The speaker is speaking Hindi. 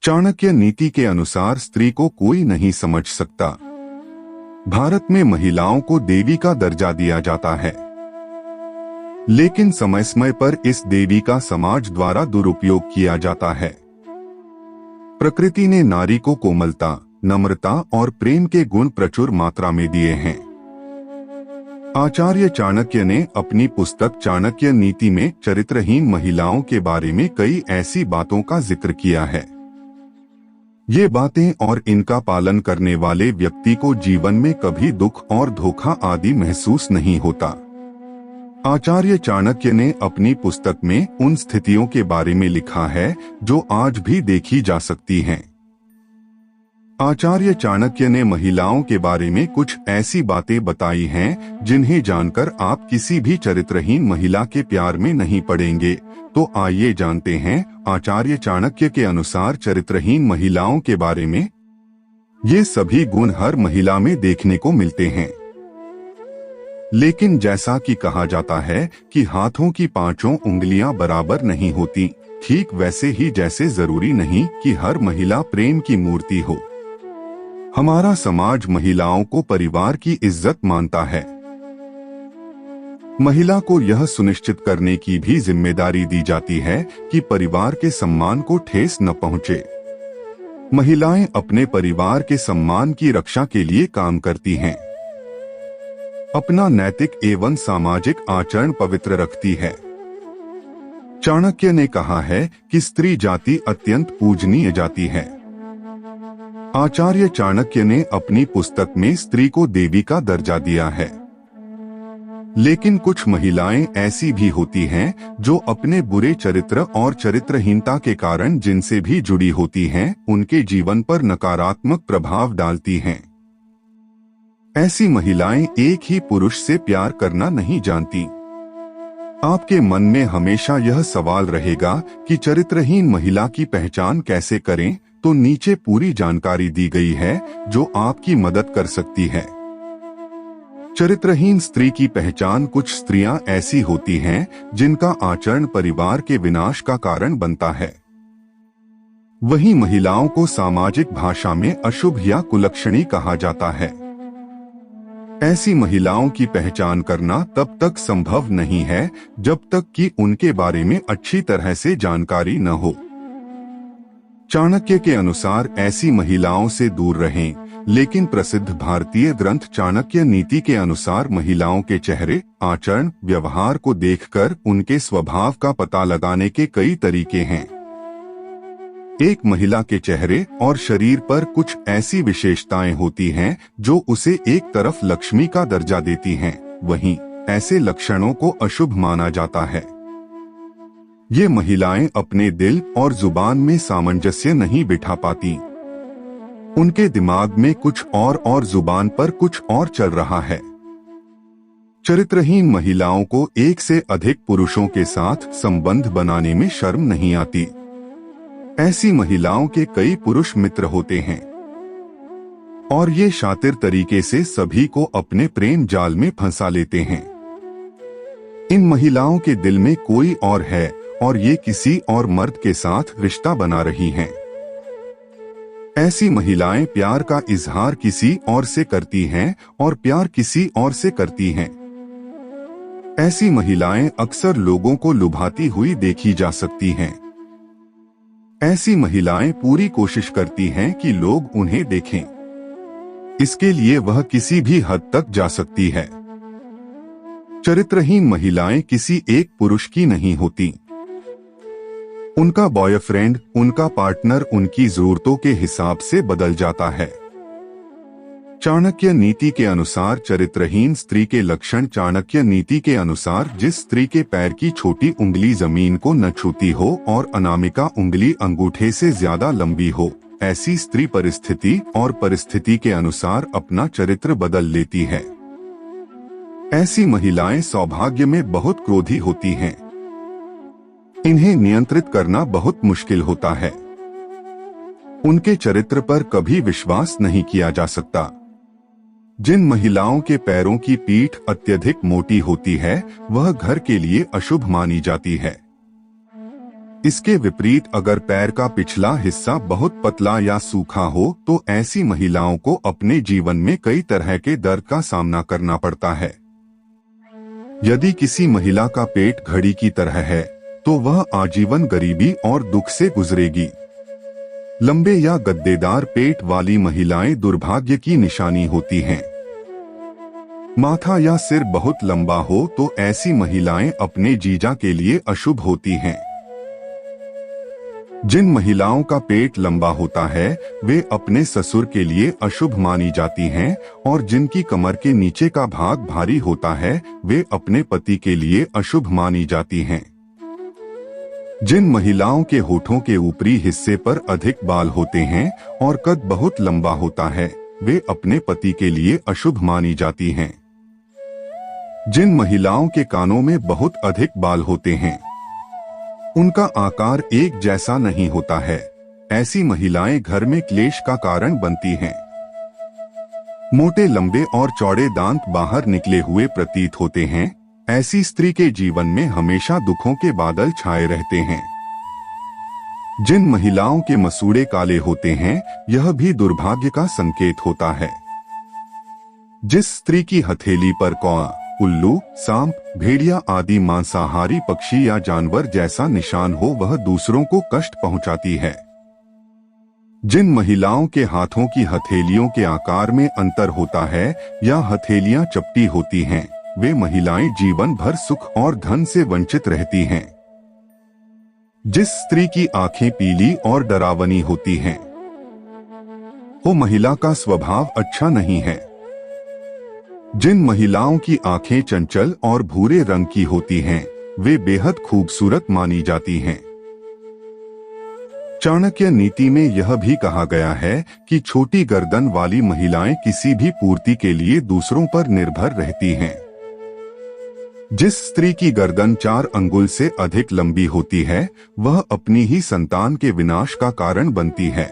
चाणक्य नीति के अनुसार स्त्री को कोई नहीं समझ सकता। भारत में महिलाओं को देवी का दर्जा दिया जाता है, लेकिन समय समय पर इस देवी का समाज द्वारा दुरुपयोग किया जाता है। प्रकृति ने नारी को कोमलता, नम्रता और प्रेम के गुण प्रचुर मात्रा में दिए हैं। आचार्य चाणक्य ने अपनी पुस्तक चाणक्य नीति में चरित्रहीन महिलाओं के बारे में कई ऐसी बातों का जिक्र किया है। ये बातें और इनका पालन करने वाले व्यक्ति को जीवन में कभी दुख और धोखा आदि महसूस नहीं होता। आचार्य चाणक्य ने अपनी पुस्तक में उन स्थितियों के बारे में लिखा है जो आज भी देखी जा सकती हैं। आचार्य चाणक्य ने महिलाओं के बारे में कुछ ऐसी बातें बताई हैं जिन्हें जानकर आप किसी भी चरित्रहीन महिला के प्यार में नहीं पड़ेंगे। तो आइए जानते हैं आचार्य चाणक्य के अनुसार चरित्रहीन महिलाओं के बारे में। ये सभी गुण हर महिला में देखने को मिलते हैं, लेकिन जैसा कि कहा जाता है कि हाथों की पांचों उंगलियां बराबर नहीं होती, ठीक वैसे ही जैसे जरूरी नहीं कि हर महिला प्रेम की मूर्ति हो। हमारा समाज महिलाओं को परिवार की इज्जत मानता है। महिला को यह सुनिश्चित करने की भी जिम्मेदारी दी जाती है कि परिवार के सम्मान को ठेस न पहुंचे। महिलाएं अपने परिवार के सम्मान की रक्षा के लिए काम करती हैं, अपना नैतिक एवं सामाजिक आचरण पवित्र रखती है। चाणक्य ने कहा है कि स्त्री जाति अत्यंत पूजनीय जाति है। आचार्य चाणक्य ने अपनी पुस्तक में स्त्री को देवी का दर्जा दिया है, लेकिन कुछ महिलाएं ऐसी भी होती हैं जो अपने बुरे चरित्र और चरित्रहीनता के कारण जिनसे भी जुड़ी होती हैं, उनके जीवन पर नकारात्मक प्रभाव डालती हैं। ऐसी महिलाएं एक ही पुरुष से प्यार करना नहीं जानती। आपके मन में हमेशा यह सवाल रहेगा कि चरित्रहीन महिला की पहचान कैसे करें, तो नीचे पूरी जानकारी दी गई है जो आपकी मदद कर सकती है। चरित्रहीन स्त्री की पहचान। कुछ स्त्रियां ऐसी होती हैं जिनका आचरण परिवार के विनाश का कारण बनता है। वहीं महिलाओं को सामाजिक भाषा में अशुभ या कुलक्षणी कहा जाता है। ऐसी महिलाओं की पहचान करना तब तक संभव नहीं है जब तक कि उनके बारे में अच्छी तरह से जानकारी न हो। चाणक्य के अनुसार ऐसी महिलाओं से दूर रहें, लेकिन प्रसिद्ध भारतीय ग्रंथ चाणक्य नीति के अनुसार महिलाओं के चेहरे, आचरण, व्यवहार को देखकर उनके स्वभाव का पता लगाने के कई तरीके हैं। एक महिला के चेहरे और शरीर पर कुछ ऐसी विशेषताएं होती हैं जो उसे एक तरफ लक्ष्मी का दर्जा देती हैं, वहीं ऐसे लक्षणों को अशुभ माना जाता है। ये महिलाएं अपने दिल और जुबान में सामंजस्य नहीं बिठा पाती। उनके दिमाग में कुछ और जुबान पर कुछ और चल रहा है। चरित्रहीन महिलाओं को एक से अधिक पुरुषों के साथ संबंध बनाने में शर्म नहीं आती। ऐसी महिलाओं के कई पुरुष मित्र होते हैं और ये शातिर तरीके से सभी को अपने प्रेम जाल में फंसा लेते हैं। इन महिलाओं के दिल में कोई और है और ये किसी और मर्द के साथ रिश्ता बना रही हैं। ऐसी महिलाएं प्यार का इजहार किसी और से करती हैं और प्यार किसी और से करती हैं। ऐसी महिलाएं अक्सर लोगों को लुभाती हुई देखी जा सकती हैं। ऐसी महिलाएं पूरी कोशिश करती हैं कि लोग उन्हें देखें। इसके लिए वह किसी भी हद तक जा सकती है। चरित्रहीन महिलाएं किसी एक पुरुष की नहीं होती। उनका बॉयफ्रेंड, उनका पार्टनर उनकी जरूरतों के हिसाब से बदल जाता है। चाणक्य नीति के अनुसार चरित्रहीन स्त्री के लक्षण। चाणक्य नीति के अनुसार जिस स्त्री के पैर की छोटी उंगली जमीन को न छूती हो और अनामिका उंगली अंगूठे से ज्यादा लंबी हो, ऐसी स्त्री परिस्थिति के अनुसार अपना चरित्र बदल लेती है। ऐसी महिलाएं सौभाग्य में बहुत क्रोधी होती हैं। इन्हें नियंत्रित करना बहुत मुश्किल होता है। उनके चरित्र पर कभी विश्वास नहीं किया जा सकता। जिन महिलाओं के पैरों की पीठ अत्यधिक मोटी होती है, वह घर के लिए अशुभ मानी जाती है। इसके विपरीत अगर पैर का पिछला हिस्सा बहुत पतला या सूखा हो तो ऐसी महिलाओं को अपने जीवन में कई तरह के दर्द का सामना करना पड़ता है। यदि किसी महिला का पेट घड़ी की तरह है तो वह आजीवन गरीबी और दुख से गुजरेगी। लंबे या गद्देदार पेट वाली महिलाएं दुर्भाग्य की निशानी होती हैं। माथा या सिर बहुत लंबा हो तो ऐसी महिलाएं अपने जीजा के लिए अशुभ होती हैं। जिन महिलाओं का पेट लंबा होता है वे अपने ससुर के लिए अशुभ मानी जाती हैं और जिनकी कमर के नीचे का भाग भारी होता है वे अपने पति के लिए अशुभ मानी जाती हैं। जिन महिलाओं के होठों के ऊपरी हिस्से पर अधिक बाल होते हैं और कद बहुत लंबा होता है वे अपने पति के लिए अशुभ मानी जाती हैं। जिन महिलाओं के कानों में बहुत अधिक बाल होते हैं उनका आकार एक जैसा नहीं होता है, ऐसी महिलाएं घर में क्लेश का कारण बनती हैं। मोटे लंबे और चौड़े दांत बाहर निकले हुए प्रतीत होते हैं, ऐसी स्त्री के जीवन में हमेशा दुखों के बादल छाए रहते हैं। जिन महिलाओं के मसूड़े काले होते हैं यह भी दुर्भाग्य का संकेत होता है। जिस स्त्री की हथेली पर कौआ, उल्लू, सांप, भेड़िया आदि मांसाहारी पक्षी या जानवर जैसा निशान हो वह दूसरों को कष्ट पहुंचाती है। जिन महिलाओं के हाथों की हथेलियों के आकार में अंतर होता है या हथेलियां चपटी होती हैं वे महिलाएं जीवन भर सुख और धन से वंचित रहती हैं। जिस स्त्री की आंखें पीली और डरावनी होती हैं वो महिला का स्वभाव अच्छा नहीं है। जिन महिलाओं की आंखें चंचल और भूरे रंग की होती हैं वे बेहद खूबसूरत मानी जाती हैं। चाणक्य नीति में यह भी कहा गया है कि छोटी गर्दन वाली महिलाएं किसी भी पूर्ति के लिए दूसरों पर निर्भर रहती हैं। जिस स्त्री की गर्दन 4 अंगुल से अधिक लंबी होती है वह अपनी ही संतान के विनाश का कारण बनती है।